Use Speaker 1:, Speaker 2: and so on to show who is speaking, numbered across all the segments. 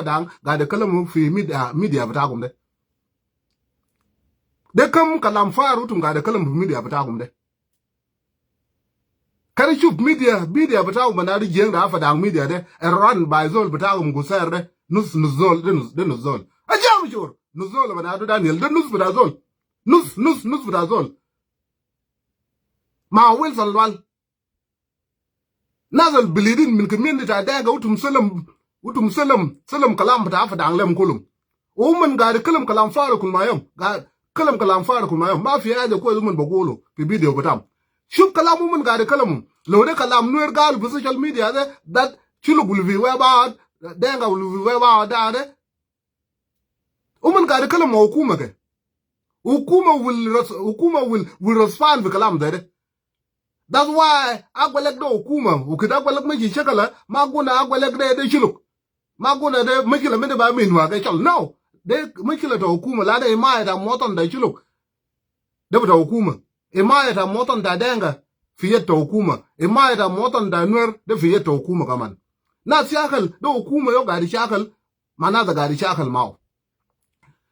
Speaker 1: dang gade kalam fi media batakum de kam kalam faru tum gade kalam fi media batakum de kare chup media batakum banari jeng da fa dang media de run by zol batakum guser de nus zol de nus zol ajam jor nus zol banadu daniel de nus bada zol nus bada zol ma wilson wal nazal bilidin min community ta daga utum salam kalam bata fa dang lem kulum o man gade kalam faru kun mayam ga kalam faru kun mayam ma fi aje ko zumun bagolo fi video batam shub kalamu man gade kalam lo de kalam nuer gal bu social media de that chulu gulvi we ba denga gulvi we ba da de o man gade kalam hukuma ke hukuma will respond bi kalam de that's why agwalek do hukuma ukida agwalek meji shakala maguna agwalek de chulu maguna de mekila mede ba minwa ga chal no de mekila to hukuma la de ma da moton da chulu de ba hukuma ma da moton da denga fiye to hukuma ma da moton da nuer de fiye to hukuma kaman na shakal do hukuma yo gari shakal mana da gari shakal mawo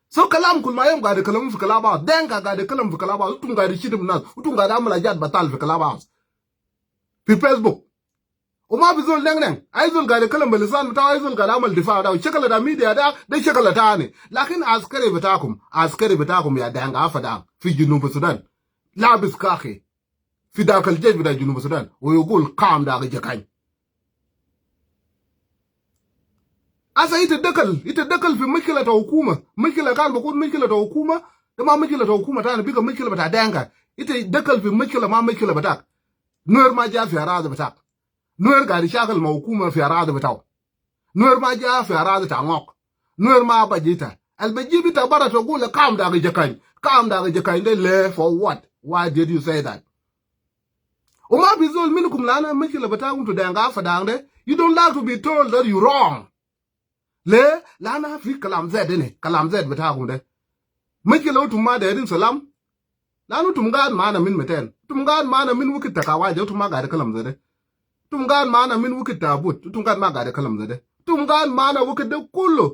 Speaker 1: so kalam kun mayam gari kalam fi kalaba denga gari kalam fi kalaba utum gari shidim nas utum gari amala jad batal fi kalaba fi facebook وما بيزول نين ايزول قاعد يتكلم بلسان بتاعه ايزول قاعد يعمل دفاع ده شكل ده ميديا ده شكل تاني لكن عسكري بتاعكم يا دانغ افدا في جنوب السودان لابس كاخي في ذاك الجيش بتاع جنوب السودان ويقول قام ده جكاين asa يتدخل في مشكله الحكومه مشكله كان بقول مشكله الحكومه ده ما مشكله الحكومه تاني بيبقى مشكله بتاع دانغ يتدخل في مشكله ما مشكله بتاعك نور ما جاء في اراضي بتاعك نور قاعد يشغل موكومه في اراضي بتاعه نور ما جاء في اراضي تعمق نور ما بجيتها البجي بتاع برا تقول قام داغ جكاين ده ليه for what why did you say that وما بيزول منكم لانا مشكله بتاعكم تدانغا فدان ده you don't like to be told that you wrong ليه لانا في كلام زاد نه كلام زاد بتاعكم ده مشكله انتم ما دايرين سلام لانه انتم قاعد معنا من 200 انتم قاعد معنا من وقت تكاواجه انتم ما قاعد كلام زاد ده tum gan mana min wukit tabut tum gan ma gade kalam zade tum gan mana wukit de kullu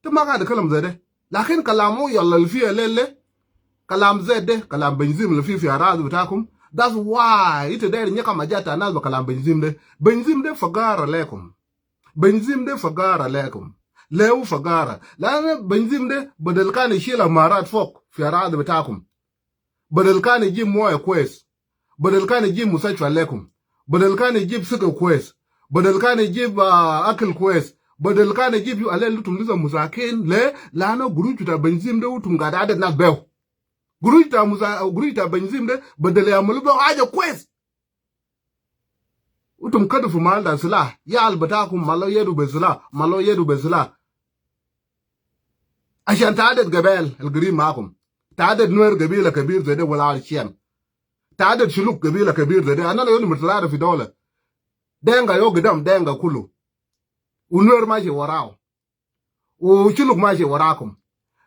Speaker 1: tum ma gade kalam zade lakin kalamu yalla fi lele kalam zade kalam benzim le fi arad bitakum that's why ite der nyaka majata nas ba kalam benzim de fagara lekum lew fagara la benzim de badal kan shila marat fok fi arad bitakum badal kan ji moya kwes badal kan ji musachwa lekum بدل كان يجيب سكر كويس بدل كان يجيب اكل كويس بدل كان يجيب يو على لتم لسه مساكين لا انا غروج تاع بنزيم ده وتم قاعد عدد ناس بيو غروج تاع بنزيم ده بدل يعملوا له حاجه كويس وتم كده في مال ده سلاح يا البتاكم مالو يدو بسلاح عشان تعدد قبائل القريب معكم تعدد نوير قبيله كبير زي ده ولا عشان تعدد شلوك قبيله كبير ده انا لا يوم متلاره في دوله دنگا يو قدام دنگا كله ونور ماشي وراه وشلوك ماشي وراكم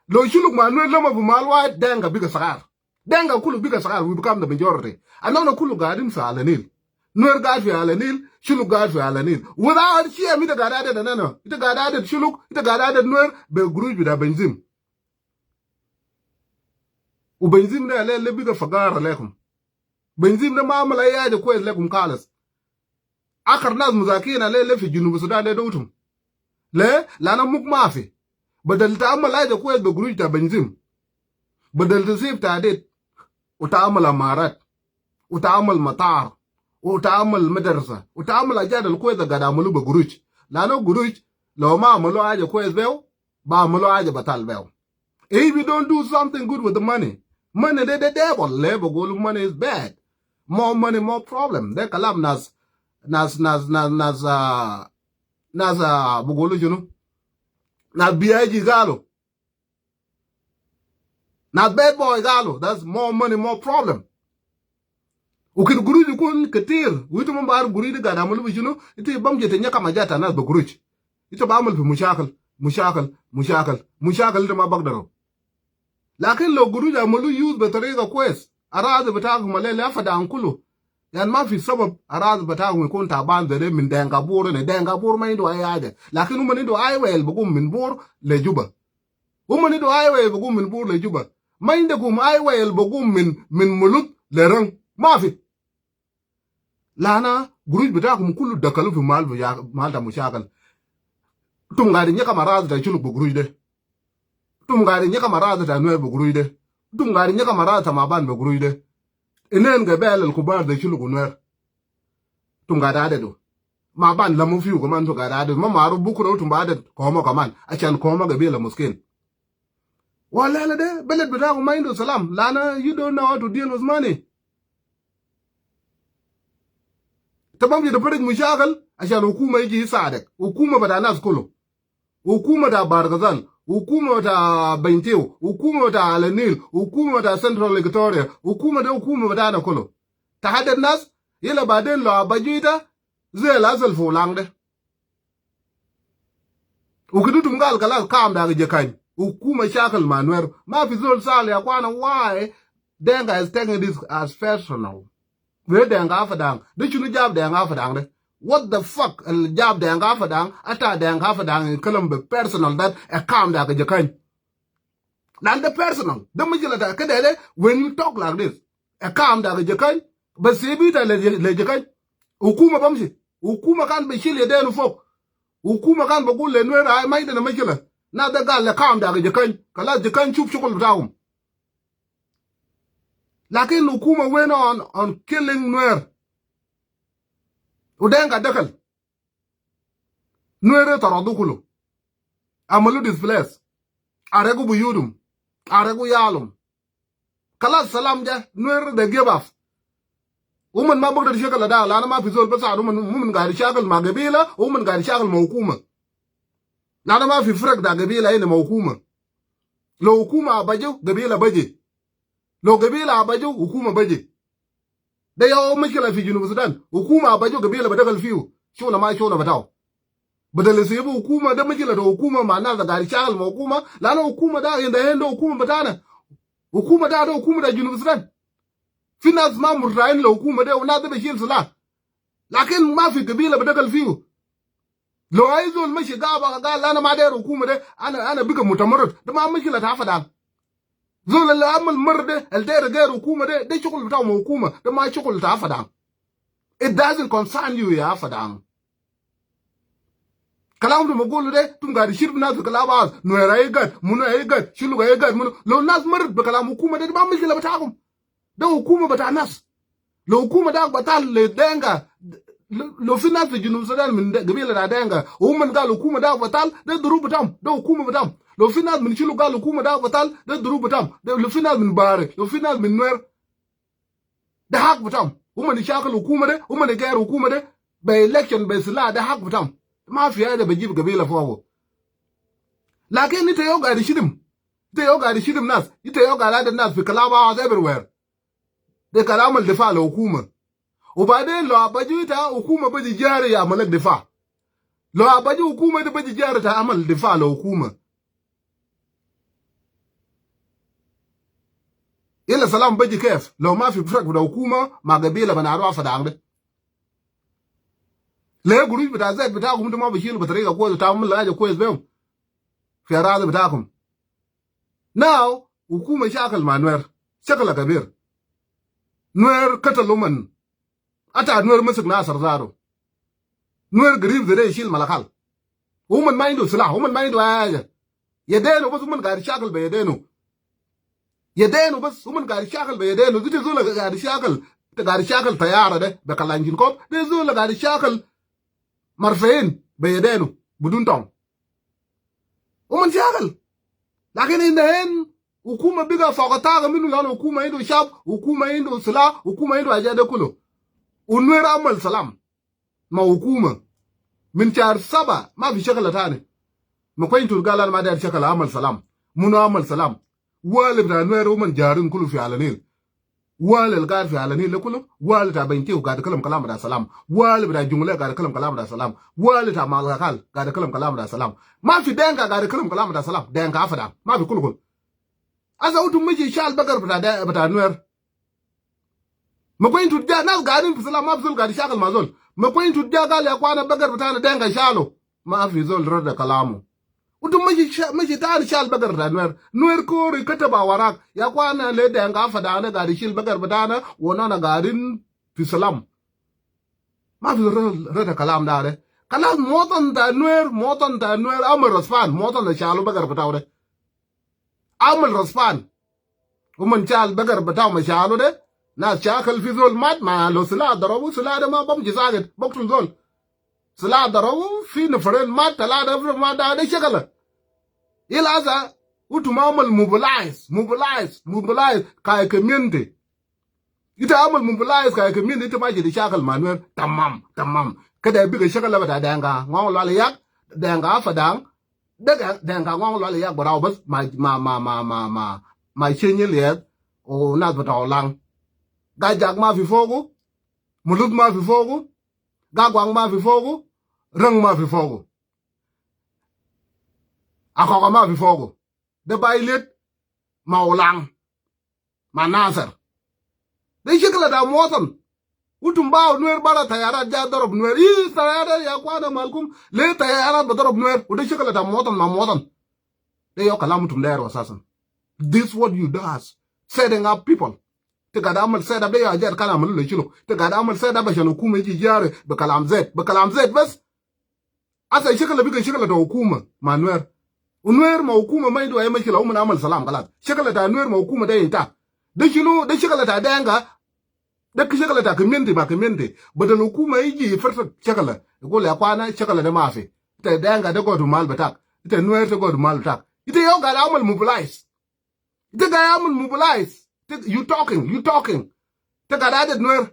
Speaker 1: لو شلوك ما نور لما بمال واحد دنگا بيغا صغار دنگا كله بيغا صغار وي بيكام ذا ماجورتي انا كله قاعدين في على النيل نور قاعد في على النيل شلوك قاعد في على النيل ولا شيء ميتا قاعد عدد انا انت قاعد عدد شلوك انت قاعد عدد نور بجروج بتاع بنزيم وبنزيم ده اللي بيغا فقار لكم بنزيم ده ما عمل اي حاجه كويس لكم خالص اخر ناس مساكين اللي في جنوب السودان ده دوتهم لا انا مك ما في بدل تعمل حاجه كويس بجروج تاع بنزيم بدل تسيب تعديد وتعمل امارات وتعمل مطار وتعمل مدرسه وتعمل اجاد الكويس قاعد يعملوا بجروج لانه جروج لو ما عملوا حاجه كويس بيو بعملوا حاجه بطال بيو if you don't do something good with the money the devil labor go money is bad more money more problem de kalam nas bugolo juno na biaji galo na bad boy galo that's more money more problem ukir guruji kun ketir witu mbar guridi gada malu juno ite bam jete nyaka majata nas be guruji ite ba amal fi mushakal de ma bagdaro لكن لو جروج عملوا يوز بطريقه كويس اراضي بتاعهم اللي لا فدا كله yan ma fi sabab araz batakum kun taban de min denga bor ne denga bor ma indo ayaje lakin umani do ay wel bugum min bor le juba umani do ay wel bugum min bor le juba ma inde gum ay wel bugum min mulut le rang ma fi lana guruj batakum kullu dakalu fi mal ta mushakal tum ngari nyaka maraz da chulu guruj de tum ngari nyaka maraz da nuer guruj de tum ngari nyaka maraz ta maban guruj de enen ga bel al kubar da chulu nuer tum ga da do ma ban la mu fiu ko man to ga da ma maru bukuro tum ba da ko ma kaman a can ko ma ga bela muskin wala la de belet bita ko maindo salam lana you don't know how to deal with money tabam ji da farid mushakal a can hukuma yake sadak hukuma bada nas kulo hukuma da bargazal hukuma ta Bainteo hukuma ta Alanil hukuma ta Central Victoria hukuma bada na kulo ta hadar nas yela baden lo abajita zai lasal fulang de ukidu tumgal kala kam da je kan hukuma shakal manuer ma fi zol sale ya kwana why denga is taking this as personal we denga afadang de chunu jab denga afadang de what the fuck el jab denga afadang ata denga afadang kalam be personal that a kam da je kan nan the personal the mijila da kada when you talk like this a kam da je kan ba sebi ta le je kan hukuma bamshi hukuma kan be shile denu fok hukuma kan ba gulle nuera ay mai da makila na da gal la kam da je kan kala je kan chup chukul daum lakin hukuma went on killing nuer udenga dakal nuere taradukulu amalu displace aregu buyudum aregu yalum kala salam ja nuer de gebaf ومن ما بقدر شكل ده لا انا ما في زول بس من قاعد يشاغل مع قبيله ومن قاعد يشاغل مع حكومه لا انا ما في فرق ده قبيله هنا مع حكومه لو حكومه بجو قبيله بجي لو قبيله بجو حكومه بجي ده يا مشكله في جنوب السودان حكومه بجو قبيله بدخل فيه شو ما شو بتاعه بدل يسيبوا حكومه ده مشكله ده حكومه مع الناس قاعد يشاغل مع حكومه لا انا حكومه ده عنده حكومه بتاعنا حكومه ده حكومه ده جنوب السودان في ناس ما مرتاحين للحكومه ده وناس بيشيل سلاح لكن ما في قبيله بدخل فيه لو عايزوا المشي قال انا ما داير حكومه ده انا بقى متمرد ده ما مشكله تعفى زول اللي عمل مر ده اللي داير غير حكومه ده شغل بتاعه حكومه ده ما شغل تعفى it doesn't concern you يا عفى كلام ده بقوله ده تم قاعد يشير بناس كلام نوير ايغاد منو ايغاد شلو ايغاد منو لو الناس مرت بكلام حكومه ده ما مشكله بتاعهم ده حكومه بتاع ناس لو حكومه ده بتاع لدنجا لو في ناس في جنوب السودان من قبيله دنجا وهم قالوا حكومه ده بتاع ده ضروب بتاعهم ده حكومه بتاعهم لو في ناس من شلو قالوا حكومه ده بتاع ده ضروب بتاعهم لو في ناس من بارك لو في ناس من نوير ده حق بتاعهم هم اللي شاكلوا حكومه ده هم اللي غيروا حكومه ده بايلكشن بسلاح ده حق بتاعهم ما في هذا بجيب قبيله فوقه لكن انت يوقع يشدم ناس انت يوقع الناس في كلام everywhere ده كلام الدفاع للحكومه وبعدين لو ابجيتها حكومه بدي جاري يعمل لك دفاع لو ابجي حكومه دي بدي جاري تعمل دفاع للحكومه الا سلام بجي كيف لو ما في فرق بين الحكومه مع قبيله بنعرفها فدعم ليه جروب بتاع زيت بتاعكم انتم ما بيشيلوا بطريقه كويسه تعمل حاجه كويس بهم في اراضي بتاعكم ناو حكومه شاكل مع نوير شكلها كبير نوير قتلوا من أتى نوير مسك ناصر زارو نوير قريب زي يشيل ملخال ومن ما عنده سلاح ومن ما عنده حاجه يدينه بس ومن قاعد يشاكل بيدينه بس ومن قاعد يشاكل بيدينه دي زول قاعد يشاكل طياره ده بكلانجين كوب دي زول قاعد يشاكل مرفين بيدينه بدون طعم ومن شاكل لكن إنهن حكومه بقى فوق طاقه منه لانه حكومه عنده شعب حكومه عنده سلاح حكومه عنده حاجات ده كله ونوير عمل سلام مع حكومه من شهر 7 ما في شغله ثاني ما كوين تقول انا ما داير شغله عمل سلام منو عمل سلام والد بتاع نوير ومن جارين كله في علنيل والد القاعد في علنيل كله والد بتاع بنتيو قاعد يتكلم كلام بتاع سلام والد بتاع جمله قاعد يتكلم كلام بتاع سلام والد بتاع مالغال قاعد يتكلم كلام بتاع سلام ما في دنكا قاعد يتكلم كلام بتاع سلام دنكا افدا ما في كله asa utu miji shal bakar bata nwer ma ko intu ja nas garin fi salam ma fi zol gadi shakal ma zol ma ko intu ja gal ya kwana bagar bitana denga shalo ma fi zol rada kalamu utum maji tani shal bagar da nuer ko ri kataba warak ya kwana le denga fada na gadi shil bagar bitana wona na garin fi salam ma fi rada kalam dare kalam motan da nuer amal rasfan motan da shalo bagar bitawde amal rasfan ومن شال بقر بتاع مشالو ده ناس شاكل في زول مات ما لو سلاح ضربوا سلاح ده ما بمشي ساكت بقتل زول سلاح ضربوا في نفرين مات ثلاثة نفر مات ده شكله إلا هذا وتمامل mobilize كاي كمينتي إذا عمل mobilize كاي كمينتي إنت ما جدي شاكل مانوير تمام كده بيجي شكله بتاع دانغا ngong lo aliyak danga fadang danga ngong lo aliyak براو بس ما chenye liet o na bata lang ga jag ma fi fogu mulut ma fi fogu ga gwang ma fi fogu rang ma fi fogu akoko ma fi fogu de bailet ma olang ma nasar de shikla da motan utum baw nuer bara tayara ja dorob nuer yi tayara ya kwana malkum le tayara ba dorob nuer o de shikla da motan ma motan de yo kala mutum der wasasan. This what you does setting up people te gada amal set up ya jar kalam le chilo te gada amal set up shano kuma ji jare be kalam z bas asa shikala biga shikala da hukuma manuer unwer ma hukuma mai do ay mashila umma amal salam kalat shikala da nuer ma hukuma da inta da shino da shikala da danga da shikala da community ba community badal hukuma yi farfa shikala ko la kwana shikala da mafi te danga da godu mal batak te nuer te godu mal batak ite yo gada amal mobilize the guy am mobilize. You talking. The guy that nuer.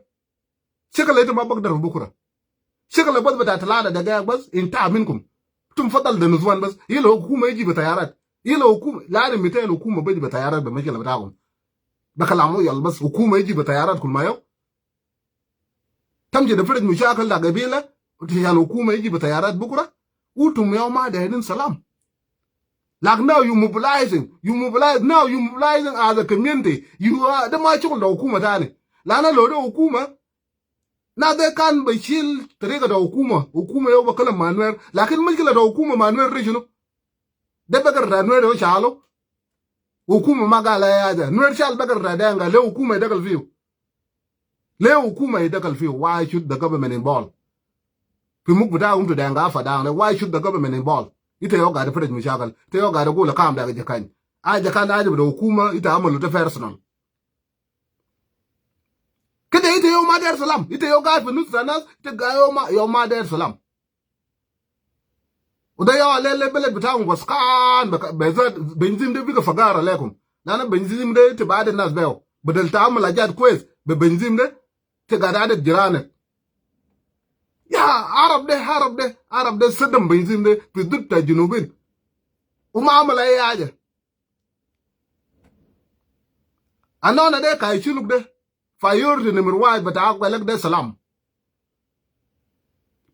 Speaker 1: Shekala ito mabagdar bukura. Shekala bas bata talada da gaya bas inta minkum. Tum fatal da nuzwan bas. Yelo hukuma yaji batayarat. Yelo hukuma lari mitayin hukuma baji batayarat ba mashila batagum. Bakalamu yal bas hukuma yaji batayarat kul mayo. Tamje da firid mushakal da gabila. Utiyal hukuma yaji batayarat bukura. Utum yaw ma da hedin salam. Like now you mobilizing as a community. You are the machul da hukuma tani. Lana lo da hukuma na de kan bashil tariqa da hukuma yo bakala manuel lakin mishkila da hukuma manuel regional de bagar da nuer yo shalo hukuma magala ya da nuer shal bagar da danga le hukuma dagal fiu why should the government involved fi mukbita to danga fa down why should the government involved ita yo ga da fara mushakal ta yo ga da gola kam daga jakan a jakan da da hukuma ita amalu ta personal kada ita yo ma dar salam ita yo ga fa nusranas ta ga yo ma dar salam uda yo lele belet bitawun waskan ba za benzin da biga fagara alaikum nana benzin da ta ba da nas bayo badal ta amala jad kwes be benzin da ta ga da jirana ya arab de sadam benzin de fi dukta junubin uma amala ya aja anona de kai chuluk de fayor de number 1 bata akwalek de salam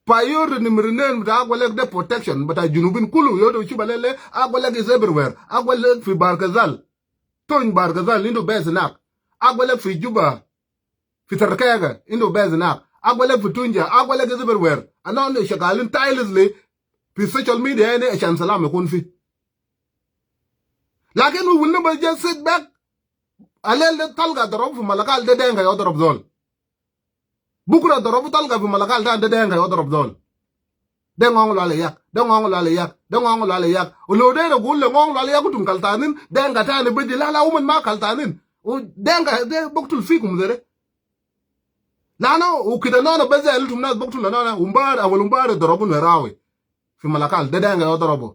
Speaker 1: fayor de number 9 bata akwalek de protection bata junubin kulu yodo chubalele akwalek is everywhere akwalek fi barkazal ton barkazal indo beznak akwalek fi juba fi tarkaga indo beznak agwele futunja agwele everywhere anon shagalin tirelessly fi social media ene chan salam kun fi lakin we will never just sit back alel talga darab fi malakal de denga yo darab zol bukra darab talga fi malakal de denga yo darab zol de ngong la yak ulo de gulle ngong la yak tum kaltanin denga tane bedi la woman ma kaltanin o denga de boktul fikum zere lana ukida nona bazel tum nas boktul nona umbara darabu narawi fi malakal de denga yo darabu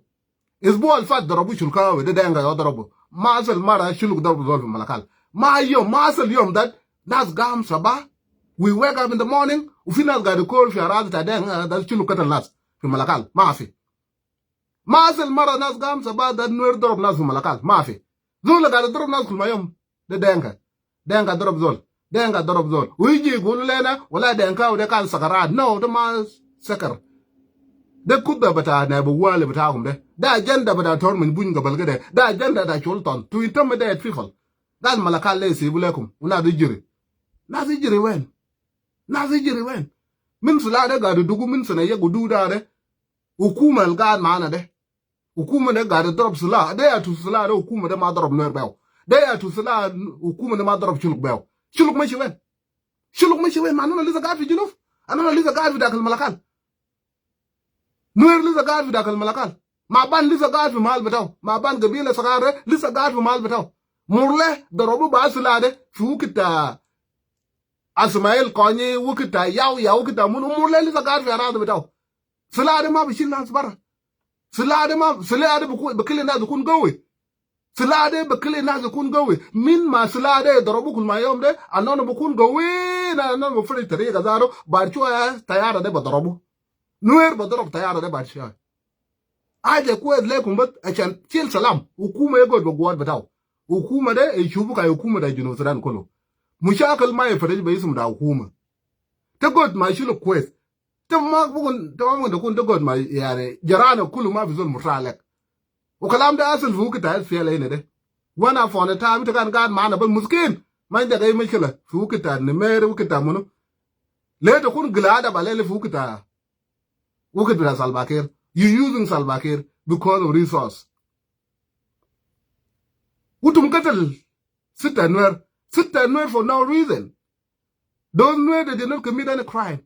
Speaker 1: isbu alfat darabu shulkawi de denga yo darabu masal mara shuluk darabu zol fi malakal masal yom that nas gam sabah we wake up in the morning ufi nas ga de call fi arad ta denga da shuluk katal nas fi malakal maafi masal mara nas gam sabah da nuer darab nas fi malakal maafi zol ga darab nas kul mayom de denga darab zol denga darab zol wiji gulu lena wala denka de kan sakarat no de ma sakar de kudda bata na bu wale bata gum de da agenda bata tor min buñ ga balgade da agenda da cholton tu intimidate people dal malakal le sibulakum una de jiri nasi jiri wen min sulade ga dugu min sana ye gudu da de hukuma ga mana de hukuma de ga drop sula de ya tu sula de hukuma de ma drop ner baw de ya tu sula hukuma de ma drop chuluk baw chuluk ma shi wen manana liza ga fi junuf anana liza ga fi dakal malakal nuer liza ga fi dakal malakal ma ban liza ga fi mal betaw ma ban gabila sagare liza ga fi mal betaw murle dorobu ba sula de fukita Asmael konye wukita yaw kita mun murle liza ga fi arada betaw sula de ma bishin nas bara sula de bakile na kun gawe sula de bakile na kun gawe min ma sula de dorobu kun mayom de anono bukun gawe na anono furi tare ga zaro barcho ya tayara de badorobu nuer badorob tayara de barcho aje ko le kun bat achan til salam hukuma yego do gwad bataw hukuma de e shubu ka hukuma da jino sudan kolo mushakal mai fare bai sum da hukuma ta god ma shilu quest ta ma da kun da god ma yare jarana kulu ma bizul musalak o kalam da asal fu kita fiye ne de wana fona ta mi ta kan gan mana bal muskin man da gai mishkila fu kita ne mere kita munu le da kun glada balele fu kita da salbakir you using salbakir because of resource utum katal sita nuer for no reason those nuer they did not commit any crime.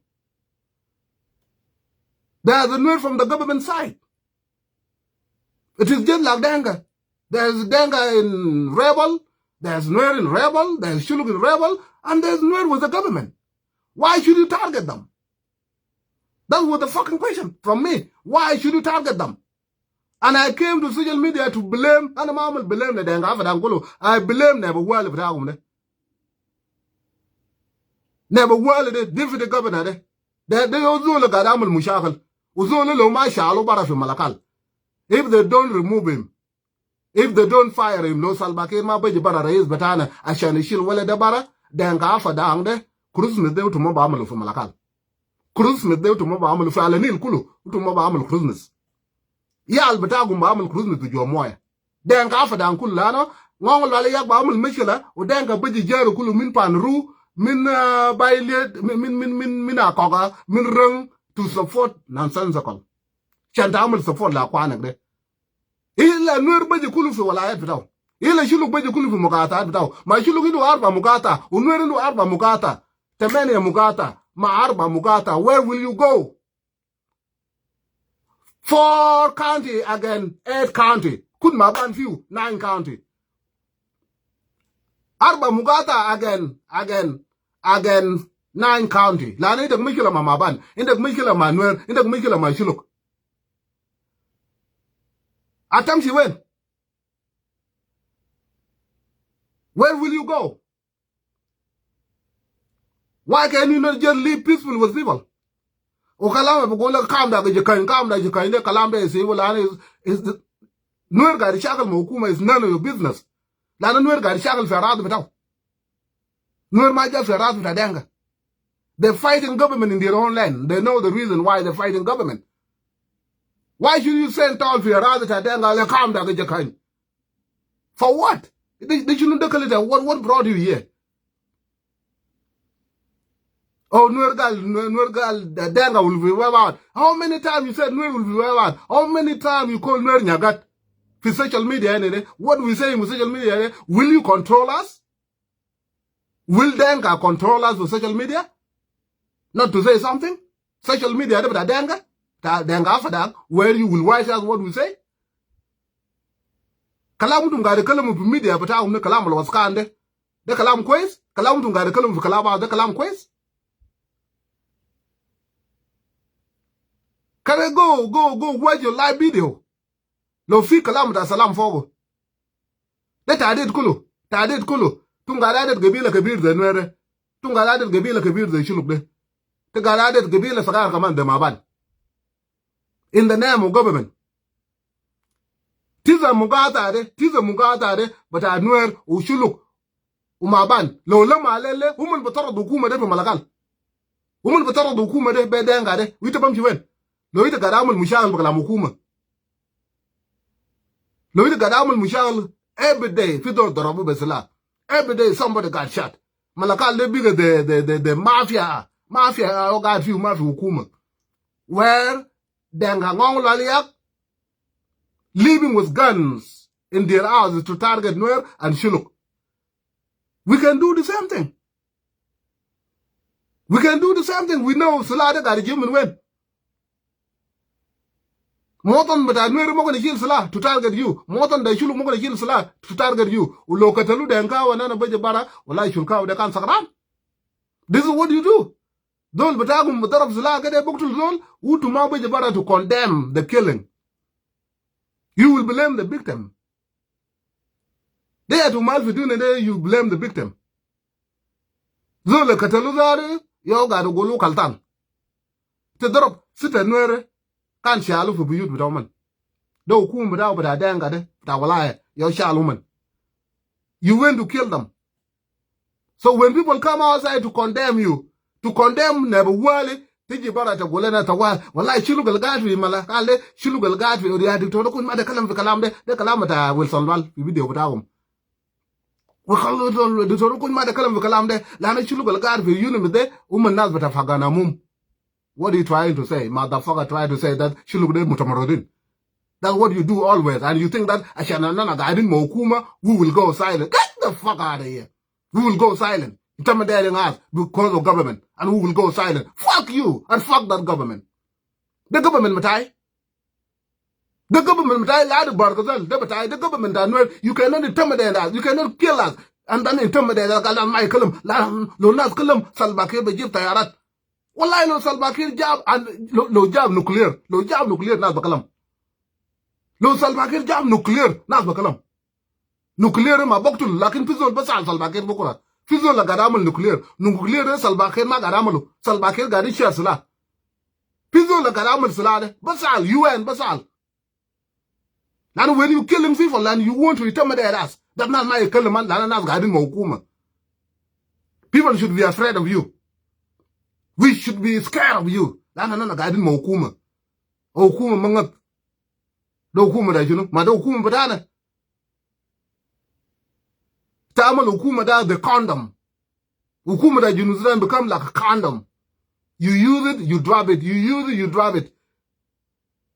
Speaker 1: There's a nuer from the government side. It is just like Denga. There's Denga in rebel, there's Nuer in rebel, there's Shuluk in rebel, and there's Nuer with the government. Why should you target them? That was the fucking question from me. Why should you target them? And I came to social media to blame, and I'm blame the Denga for Dangolo. I blame never well if I never well the deputy governor. They also look at Amal Mushakal. Uzolo lo ma shalo bara fi malakal. If they don't remove him, if they don't fire him, no salbake ma baji bara rais batana ashani shil wala da bara denga afa da angde kurus mit de utuma ba amalu fi malakal. Kurus mit de utuma ba amalu fi alanil kulu utuma ba amalu kurusnis. Ya albata gum ba amalu kurusnis tu jo moya. Denga afa da ankul lano ngongol wala yak ba amalu mishkila u denga baji jaru kulu min panru min baile min akoga min rung to support nonsensical. Chantamul support la kwana de. Ila nuer baji kulu fi walayat bitaw. Ila shuluk baji kulu fi mukata bitaw. Ma shuluk indu arba mukata. Unuer indu arba mukata. Temene mukata. Ma arba mukata. Where will you go? 4 county again 8 county. Could ma ban few 9 county. Arba mukata again 9 county. La ne da mikila ma maban. Inda mikila ma nuer. Inda mikila ma shuluk. Atam she went. Where will you go? Why can you not just live peaceful with people? Okalama bugola kamda jikain de kalamda is evil and is the nuer gari shakal mokuma is none of your business. Lana nuer gari shakal ferrad bitaw. Nuer maja ferrad bitadenga. They're fighting government in their own land. They know the reason why they're fighting government. Why should you send all for your rather to calm down? For what? They shouldn't look at it. What brought you here? Oh, Nurgal, the Denga will be well out. How many times you said Nur will be well out? How many times you call Nur Nyagat for social media? What we say in social media? Will you control us? Will Denga control us with social media? Not to say something? Social media, Denga? Where you will watch us what we say? Kalam gari kalam media but I kalam was kande. The kalam quiz? Kalam gari kalam kalaba the kalam quiz? Can I go watch your live video? Lo fi kalam da salam fogo. The tadid kulu. Tungaradet gabila kabir the nwere. Tungaradet gabila kabir the shuluk de. Tungaradet gabila sagar kaman de maban. In the name of government. Tiza mugata de, but I nuer ushuluk umaban. Lo lama lele, woman batara dukuma de malakal. Woman batara dukuma de bedenga de, witabam chiwen. Lo ita gadamul mushal bakala mukuma. Lo ita gadamul mushal every day, fidor darabu besala. Every day somebody got shot. Malakal de bigger the mafia got few mafia hukuma. Where Denga Ngong Laliak living with guns in their houses to target Nuer and Shiluk. We can do the same thing. We can do the same thing. We know Salada got a human win. More than but I know more gonna kill Salah to target you. More than the Shuluk more gonna kill Salah to target you. Ulokatalu Denka and Anabajabara, or like Shulka, they can't sakram. This is what you do. Don't but I'm but of Salah get a book to zone, who to Mabajabara to condemn the killing. You will blame the victim. They are to Malfidun and there you blame the victim. Zola Cataluzare, you got to go local town. To drop, sit and wear. Can't shallow for beauty with woman. Don't come without but I dang got it, but I will lie, your shallow woman. You went to kill them. So when people come outside to condemn you, to condemn never worry, think you better to go let a while. Well, I should look at Gatry, Malakale, she look at Gatry, or the attitude to the Kalam, the Calamata will solve the video without him. We call it the Torokun Madakalam Kalamde, Lana Chulugal Gatry, Unimide, woman not but a Faganamum. What are you trying to say? Motherfucker trying to say that she looked at Mutamarodin. That's what you do always. And you think that Ashanana guiding Mokuma, we will go silent. Get the fuck out of here. We will go silent. Intimidating us because of government. And we will go silent. Fuck you and fuck that government. The government matai. The government matai lad Bargazal. The government and you cannot intimidate us. You cannot kill us. And then intimidate us. Michael, Lunas Kalam, Salbake, Bajib Tayarat. Wallahi lo Salbakir jab and lo jab nuclear nas bakalam lo Salbakir jab nuclear nas bakalam nuclear ma boktul lakin fizol basal Salbakir bukura fizol la gadamal nuclear Salbakir ma gadamalu Salbakir gadi shia sala fizol la gadamal sala basal UN basal. Now when you killing people and you want to intimidate us, that's not my kalaman lana nas gadin mahukuma. People should be afraid of you. We should be scared of you. Lana guiding Mokuma. Okuma mangat. Do kuma da you know. Mado kuma badana. Tamal okuma da the condom. Okuma da you then become like a condom. You use it, you drop it. You use it, you drop it.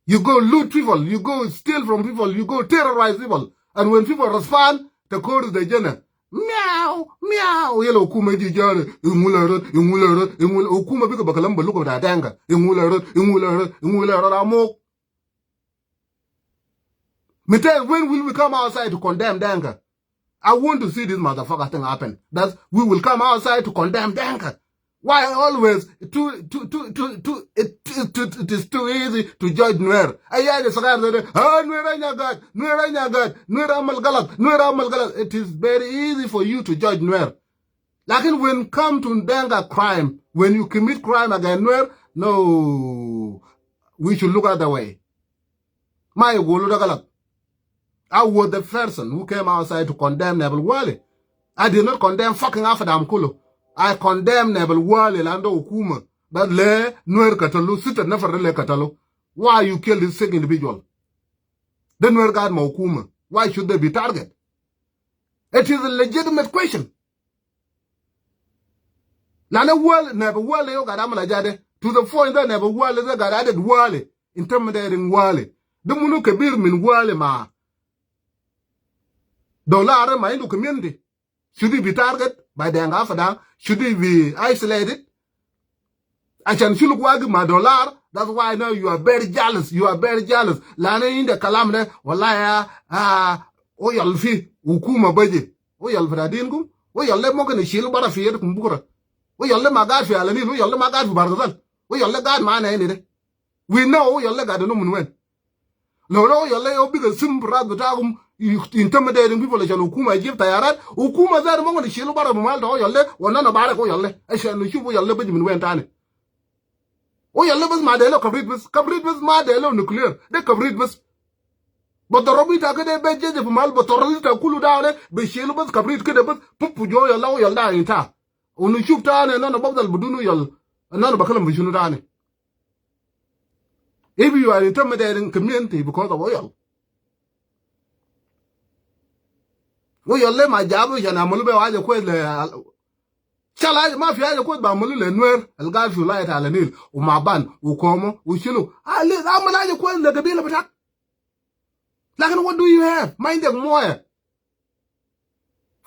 Speaker 1: You go loot people. You go steal from people. You go terrorize people. And when people respond, the code is the general. Meow, meow, yellow kuma jijara, imula, ukuma big bakalamba look at that anger, imula, amok. Mitel, when will we come outside to condemn Danka? I want to see this motherfucker thing happen. That we will come outside to condemn Danka. Why always it is too easy to judge Nuer. It is very easy for you to judge Nuer. Like when come to Denga crime, when you commit crime against Nuer, no, we should look other way. I was the person who came outside to condemn Nebel Wale. I did not condemn fucking Afadam Kulu. I condemn Nebel Wale Lando Okuma. That le Nuer Katalu, sit and never le Katalu. Why you kill this sick individual? The Nuer God Mokuma. Why should they be targeted? It is a legitimate question. Lana Wale, never Wale, Gadamala Jade, to the point that never Wale, they got added Wale, intimidating Wale. The Munu Kabir min Wale ma. Dollar ma into community. Should he be targeted by the Angafada? Should he be isolated? I can look wag my dollar. That's why I know you are very jealous. You are very jealous. Lana in the calamity, walaya, oyal fi, ukuma baji, oyal fradinkum, oyal le mogan shield bara fiat kumbura. Oyal le magad fi alani, oyal le magad fi barzal, oyal le gad man any day. We know oyal le gad no mun. No, oyal le big simple rat betagum. Intimidating people like Ukuma give Tayarat, Ukuma that moment she look at Malta or your leg, or none of Barako, I shall know you your Benjamin went on it. Oh, your levels, Madelo, complete with Madelo nuclear, they complete with. But the Robita get a bed judge of Mal, but Torlita Kulu down, but Shelobas complete kidabas, Pupujo, your law, your dying ta. Only shoot down and none above the Budunu, and none of Bakalam Vishunani. If you are intimidating community because of oil. We your my job and I'm a little bit Chala ma fi aje ko ba mulu le nwer al gal fi la ta nil u maban u komo u chilu ali amala aje ko le gabila batak. Lakin what do you have? Mind the moya.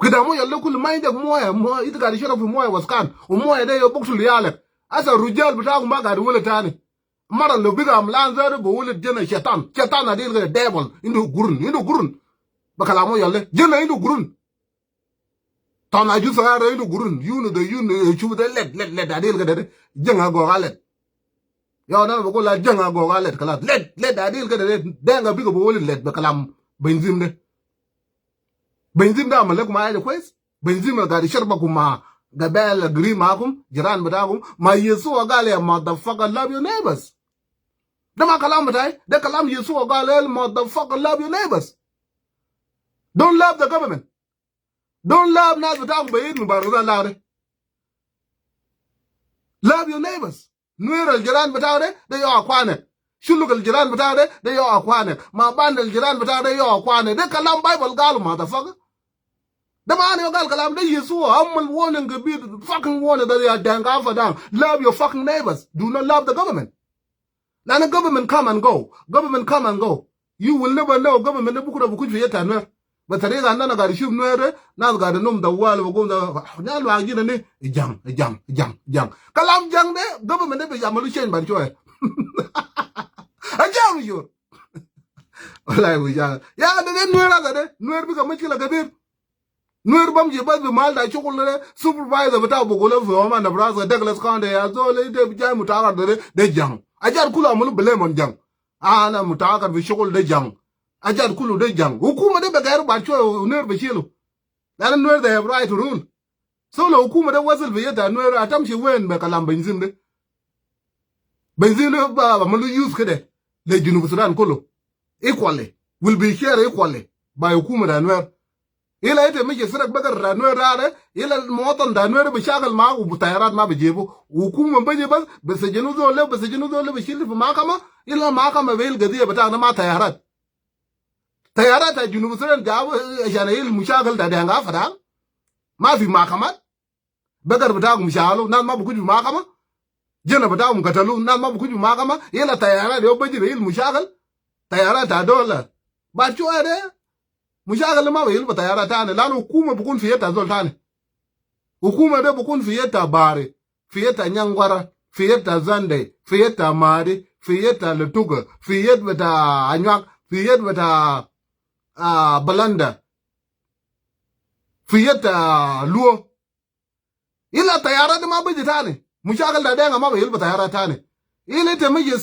Speaker 1: Kida mo yalle kul mind the moya mo ita ga shara fi moya waskan u moya de yo buksul yale. Asa rujal batak ma ga wala tani. Mara lo biga am lanzar bo wala jena shaitan. Shaitan adil ga devil indu gurun. Bakala mo yalle jena indu gurun. Tana ju sa ra indu gurun yunu chu de let adil ga de jenga go galet. Yo na ko la jenga go galet kala let adil ga de denga biga bo wala let bakalam benzim de. Benzim da malak ma ya kwes benzim ga di sharba kuma gabel gri makum jiran badakum ma yesu gale motherfucker love your neighbors. Dama kalam batai de kalam yesu gale motherfucker love your neighbors. Don't love the government. Don't love nas badakum bayid mubarak lawde. Love your neighbors. Nuer al jiran batawde de yo akwane. Shuluk al jiran batawde de yo akwane. Ma band al jiran batawde yo akwane. De kalam bible gal motherfucker. The man you got kalam de yesu amal warning be fucking warning that they are dang for down. Love your fucking neighbors. Do not love the government. Now the government come and go. Government come and go. You will never know government ne bukura bukuj yeta no. But tare ga nana ga shub no na ga da num da wal go da na lo agina ne jang. Kalam jang de government ne be yamalu chen ban choy. Ajam you. Wallahi we jang. Ya de nuera ga de nuer bi ga machila ga bir. Nuer bam je bas be mal da chukul supervisor bata bugula fo ma na braza Douglas Kande ya zo le de jay mutakar de jang ajar kula mulu bele mon jang ana mutakar bi chukul de jang ajar kulu de jang hukuma de bagayar ba cho nuer be chilo na nuer they have right to rule so lo hukuma de wasal be yata nuer atam shi wen be kalam benzin ba mulu use kede le Junub Sudan kulu equally will be shared equally by hukuma da nuer. Ila ite mije sirak bakar ranwe rare ila motan danwe be shagal ma u tayarat ma bejebu hukum beje bas besejenu zole be shili fi mahkama ila mahkama wel gadiya bata na ma tayarat ta Junub Sudan jawo jana il mushagal da danga fada ma fi mahkama bakar bata mushalo nan ma bukuju mahkama jena bata katalu nan ma bukuju mahkama ila tayarat yo beje il mushagal tayarat ta dola ba chuare mushagala ma bayil batayara tane lanu hukuma bukun fiyeta zol tane hukuma de bukun fiyeta bare fiyeta nyangwara fiyeta zande fiyeta mari fiyeta letuga fiyet beta anyak fiyet beta balanda fiyeta luo ila tayara de ma bayi tane mushagala da denga ma bayil batayara tane ila te mije